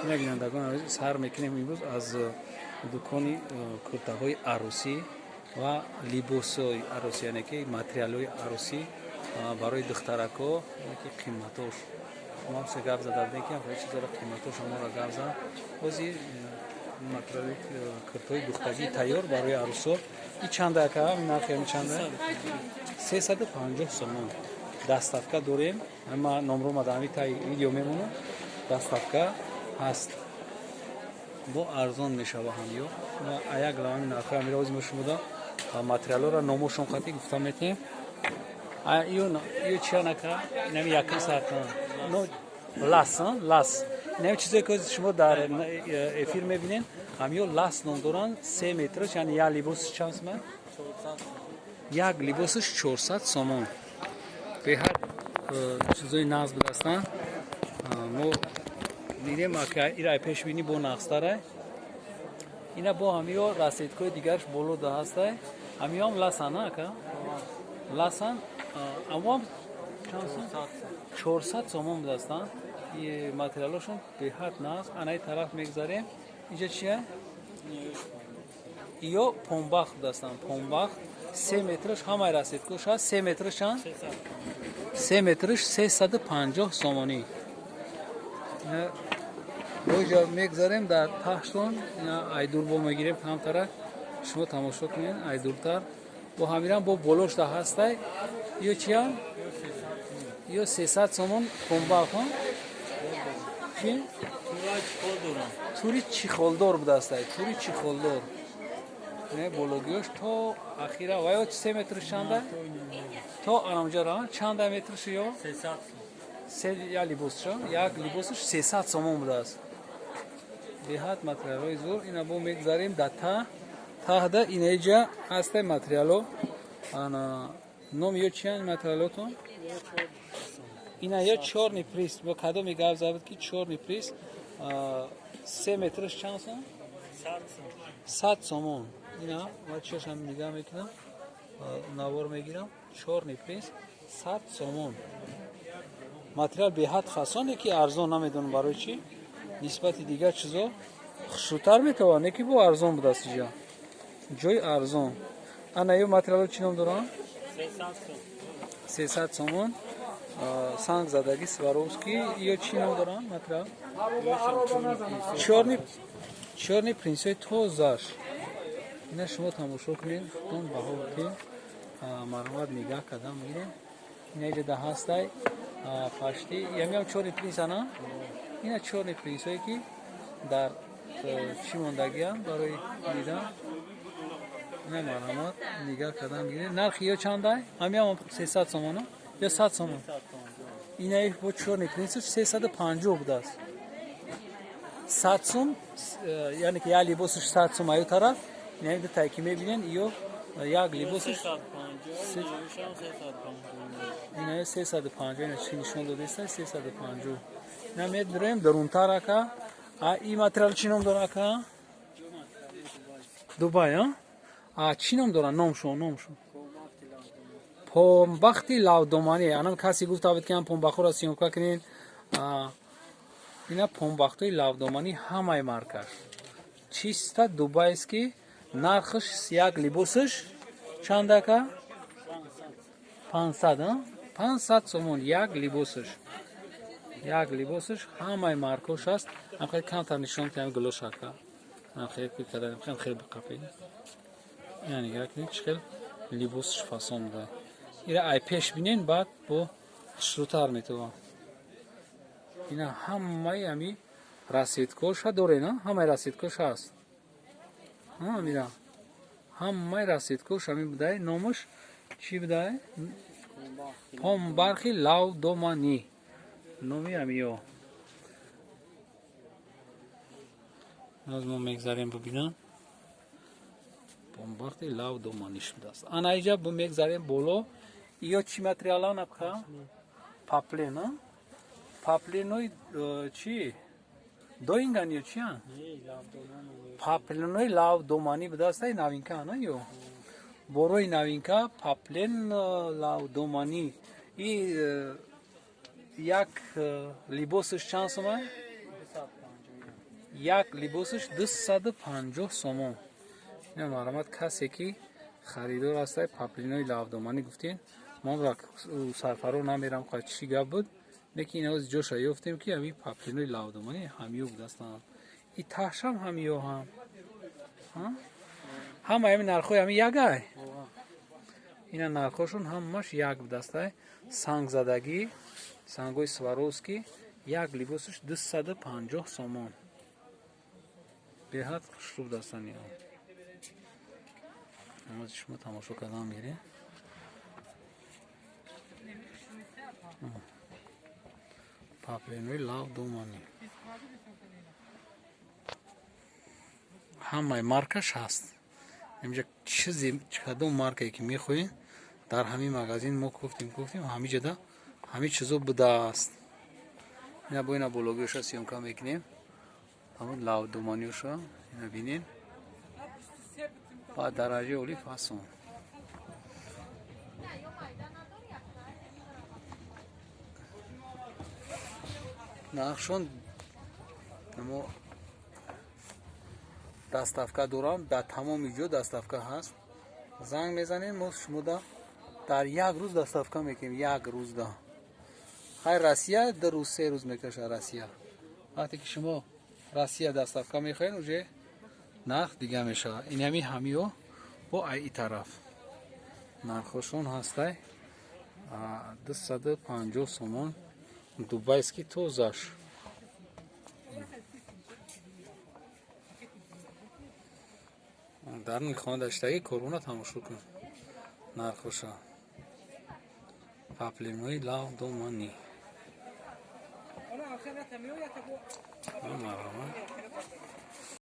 бинандагон азиз, сар мекунем имрӯз аз дукони куртаҳои арӯсӣ ва либосҳои арӯсӣ, яъне ки материалҳои арӯсӣ барои духтарако ки қиматош шумо се гап зада будем ки ҳамаи чизаро қиматош шуморо гап зад. бози материали куртаҳои духтагӣ тайёр барои арӯсо и чанда ака нархи чанда 350 сомон. Доставка дорем. Ма номро мадаами таи видео мемонам. Доставка ҳаст. Бо арзон мешава ҳамё. Ва аяк лавами нархи амира ози мо шумода материалора номошон хати гуфта метем. Ё чи анака нами якин сартан. Но лас. Нами чизе ки шумо дар эфир мебинен, ҳамё лас ном доранд 3 метр, яъни як либос чанд сомон? Як либосиш 400 сомон. Беҳад чизои нағз будастанд. Мо дидем ака ира пешбинӣ бо нағзтара. Ина бо ҳамё расидкои дигарш боло да ҳастай. Ҳамёам ласан ака. Ласан аммо 400 сомон будастанд. И материалошон беҳад нағз. Анаи тараф мегзарем. Инҷа чия? Ё помбахт будастанд. Помбахт 3 метраш ҳамаи расидкош ҳаст. 3 метраш чанд? 3 метраш 350 сомонӣ. Боҷа мегзарем дар таҳтон айдур бо мегирем камтара. Шумо тамошо кунед айдуртар. Бо ҳамирам бо болош да ҳастай. Ё чия? Ё 300 сомон помбахт. Чи? Тури чихолдор будастай. Тури чихолдор. Не бологиёш то ахира ва ё 3 метр чанда? То анамҷара чанда метрш ё? 300 сом. Я либосша, як либосш 300 сомон будааст. Беҳад материалҳои зур. Ина бо мегзарем да таҳда инеҷа ҳастай материало. Ана ном ё чиян материалотон? Ина ё чорни прист. Бо кадоми гап забуд ки чорни прист 3 метрш чанд сом? 100 сомон. Ина ва чашам нигаҳ мекунам. Навор мегирам. Чорни прист 100 сомон. Материал беҳад фасоне ки арзон намедонам барои чӣ? Нисбати дигар чизо хушрӯтар метавонад, не ки бо арзон будааст иҷа. Ҷои арзон. Ана ё материало чӣ ном доранд? 300 сомон. Санг задаги Сваровский. Ё чӣ ном доранд материал? Чорни принсои тозаш. Ина шумо тамошо кунед. Он баҳо ки марҳамат нигаҳ кардан мегирем. Ина иҷа да ҳастай пашти. Ямиам чорни принс ана? Ина чорни принсое ки дар чӣ мондагиам барои дидан. Ина марҳамат нигаҳ кардан мегирем. Нархи ё чандай? Ҳамиам 300 сомон ё 100 сомон? Ина бо чорни принсиш 350 будааст. 100 сом, яъне ки як либосиш 100 сом аю тараф. Ина ин тай ки мебинен ё як либосиш 350. Ина 350. Ина чӣ нишон додеста? 350. Ина медурем дарунтар ака. И материал чӣ ном дорад ака? Дубай, чӣ ном дорад? Номшон. Помбахти лавдоманӣ. Анам касе гуфта буд ки ам помбахтро сиёмка кунед. Ина помбахтои лавдоманӣ ҳамаи маркаш. Чиста дубайский. Нархиш як либосиш чанд ака? 500, 500 сомон як либосиш. Як либосиш ҳамаи маркаш аст. Амхел камтар нишон кам глошака. Амхел ки кадар амхел хел бақапи. Яъни як чӣ хел либосиш фасон да. Ира ай пеш бинен баъд бо хушрӯтар метавон. Ина ҳамаи ами расидкоша дорен, ҳамаи расидкош ҳаст. Мира. Ҳамаи расидкош ами будай. Номаш чӣ будай? Помбахти лавдоманӣ. номи амиё. аз мо мегзарем бубинам. Помбахти лавдоманӣ шудааст. Ана иҷа бо мегзарем боло. Ё чӣ материалан апка? Паплен, папленои чӣ? Доинган ё чия? Папленои лавдоманӣ будааст. Новинка ана ё? Борои новинка паплен лавдоманӣ. И як либосиш чанд сомай? یک لباسش 250 سومون. این معلومات کسی که خریدار هسته پاپلینوی لاودومانی گفتین ما را سرفرو نمیرم خواهد چی گفت بود لیکن این از جوش یافتیم که همی پاپلینوی لاودومانی همیو بود هستن. این تاشم همیو هم همه نرخوی همی یگه این نرخوشون همش یک بود هسته. سنگ زدگی سنگوی سواروسکی یک لباسش 250 سومون. بهت خوب دستن یا اما شما تماشا کردن میره پاپلینوی لاودومانی همه مارکش هست. اینجا چیزی کدوم مارکایی که میخوین در همین مغازین ما گفتیم همین جدا همین چیزو بوده است. اینا با اینا بلوگیشو سیمکا میکنیم همون لاودومانیشو اینا بینین با درجه اولی فاسون نقشون اما دستافکا دوران در تمام جو دستافکا هست. زنگ میزنین ما شما در یک روز دستافکا میکنیم. یک روز دا خیر راسیه 2 روز 3 روز میکشه راسیه. وقتی که شما راسیه دستافکا میخواین اوجه نرخ دیگه میشه. این همیو با ای طرف نرخشون هسته 250 سومون. دوبایسکی توزش در میخوان داشتگی کرونا تماشا کن نرخوشا پاپلینوی لاودومانی